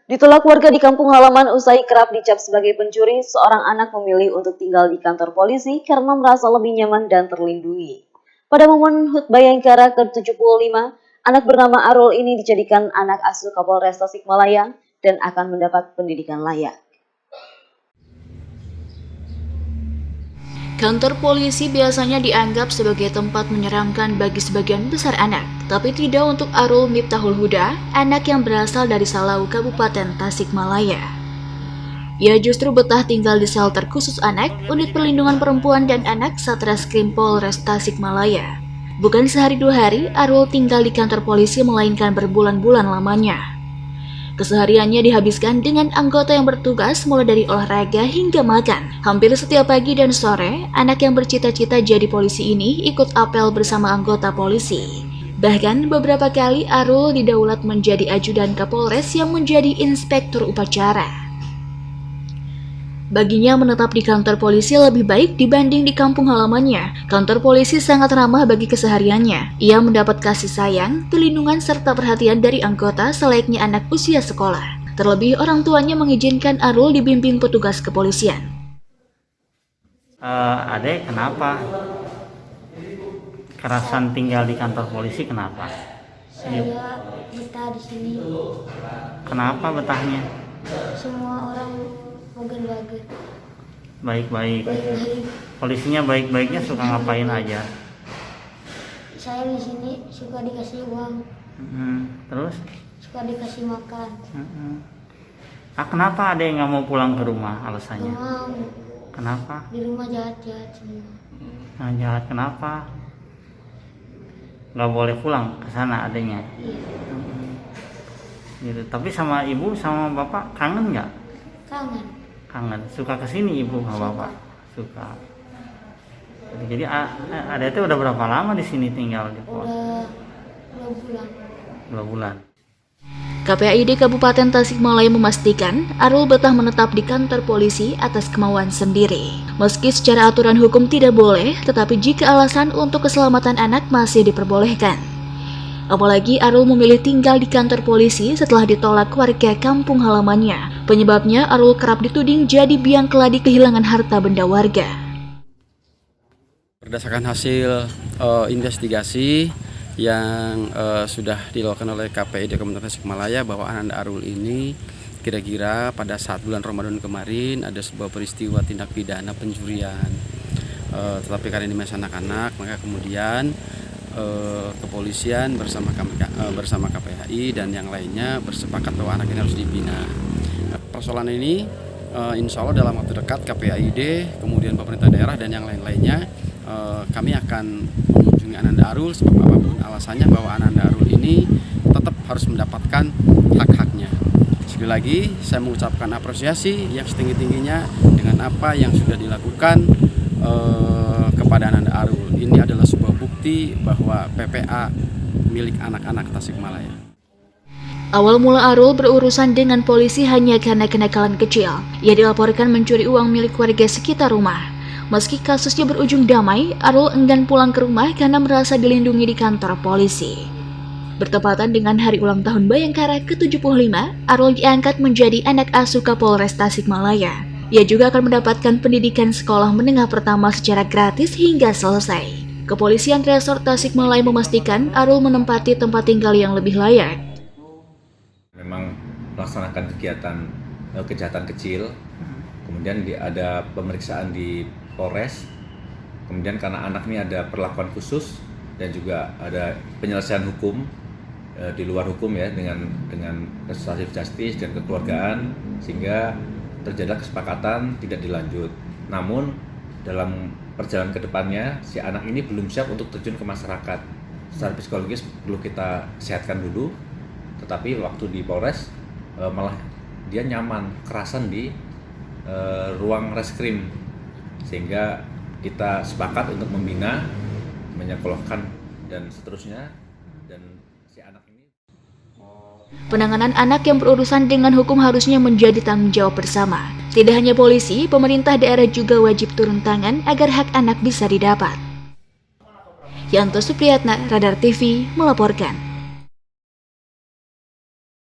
Ditolak warga di kampung halaman usai kerap dicap sebagai pencuri, seorang anak memilih untuk tinggal di kantor polisi karena merasa lebih nyaman dan terlindungi. Pada momen HUT Bayangkara ke-75, anak bernama Arul ini dijadikan anak asuh Kapolres Tasikmalaya dan akan mendapat pendidikan layak. Kantor polisi biasanya dianggap sebagai tempat menyeramkan bagi sebagian besar anak, tapi tidak untuk Arul Miftahul Huda, anak yang berasal dari Salau, Kabupaten Tasikmalaya. Ia justru betah tinggal di shelter khusus anak, Unit Perlindungan Perempuan dan Anak Satreskrim Polres Tasikmalaya. Bukan sehari dua hari, Arul tinggal di kantor polisi melainkan berbulan-bulan lamanya. Kesehariannya dihabiskan dengan anggota yang bertugas mulai dari olahraga hingga makan. Hampir setiap pagi dan sore, anak yang bercita-cita jadi polisi ini ikut apel bersama anggota polisi. Bahkan beberapa kali Arul didaulat menjadi ajudan Kapolres yang menjadi inspektur upacara. Baginya menetap di kantor polisi lebih baik dibanding di kampung halamannya. Kantor polisi sangat ramah bagi kesehariannya. Ia mendapat kasih sayang, perlindungan serta perhatian dari anggota selayaknya anak usia sekolah. Terlebih orang tuanya mengizinkan Arul dibimbing petugas kepolisian. Adek, kenapa? Kerasan tinggal di kantor polisi kenapa? Saya betah di sini. Kenapa betahnya? Semua orang bagus-bagus. Baik-baik. Baik-baik. Polisinya baik-baiknya suka ngapain aja? Saya di sini suka dikasih uang, Terus? suka dikasih makan. Kenapa adek nggak mau pulang ke rumah? Gak Alasannya? mau, Kenapa? di rumah jahat-jahat semua. Nah, jahat kenapa? Nggak boleh pulang ke sana adeknya. Iya, Gitu. Tapi sama ibu sama bapak kangen nggak? kangen. Kangen. Suka kesini ibu sama bapak? Suka. Jadi adek itu udah berapa lama di sini tinggal di pos? Udah 2 bulan. 2 bulan. KPAID Kabupaten Tasikmalaya memastikan Arul betah menetap di kantor polisi atas kemauan sendiri. Meski secara aturan hukum tidak boleh, tetapi jika alasan untuk keselamatan anak masih diperbolehkan. Apalagi Arul memilih tinggal di kantor polisi setelah ditolak warga kampung halamannya. Penyebabnya Arul kerap dituding jadi biang keladi kehilangan harta benda warga. Berdasarkan hasil investigasi yang sudah dilakukan oleh KPID Kabupaten Tasikmalaya bahwa Ananda Arul ini kira-kira pada saat bulan Ramadan kemarin ada sebuah peristiwa tindak pidana pencurian. Tetapi karena ini masih anak-anak, maka kemudian kepolisian bersama KPHI dan yang lainnya bersepakat bahwa anak ini harus dibina. Persoalan ini insya Allah dalam waktu dekat KPAID, kemudian pemerintah daerah dan yang lain-lainnya kami akan mengunjungi Ananda Arul sebab apapun alasannya bahwa Ananda Arul ini tetap harus mendapatkan hak-haknya. Sekali lagi saya mengucapkan apresiasi yang setinggi-tingginya dengan apa yang sudah dilakukan kepada Ananda Arul. Ini adalah sebuah bukti bahwa PPA milik anak-anak Tasikmalaya. Awal mula Arul berurusan dengan polisi hanya karena kenakalan kecil. Ia dilaporkan mencuri uang milik warga sekitar rumah. Meski kasusnya berujung damai, Arul enggan pulang ke rumah karena merasa dilindungi di kantor polisi. Bertepatan dengan hari ulang tahun Bayangkara ke-75, Arul diangkat menjadi anak asuh Kapolres Tasikmalaya. Ia juga akan mendapatkan pendidikan sekolah menengah pertama secara gratis hingga selesai. Kepolisian Resort Tasikmalaya memastikan Arul menempati tempat tinggal yang lebih layak. Memang melaksanakan kegiatan kejahatan kecil, kemudian ada pemeriksaan di Polres, kemudian karena anak ini ada perlakuan khusus dan juga ada penyelesaian hukum di luar hukum ya dengan restoratif justice dan kekeluargaan, sehingga terjadi kesepakatan tidak dilanjut. Namun dalam perjalanan ke depannya si anak ini belum siap untuk terjun ke masyarakat. Secara psikologis perlu kita sehatkan dulu. Tetapi waktu di Polres malah dia nyaman, kerasan di ruang reskrim, sehingga kita sepakat untuk membina, menyekolahkan dan seterusnya. Dan si anak ini Penanganan anak yang berurusan dengan hukum harusnya menjadi tanggung jawab bersama. Tidak hanya polisi, pemerintah daerah juga wajib turun tangan agar hak anak bisa didapat. Yanto Supriyatna, Radar TV, melaporkan.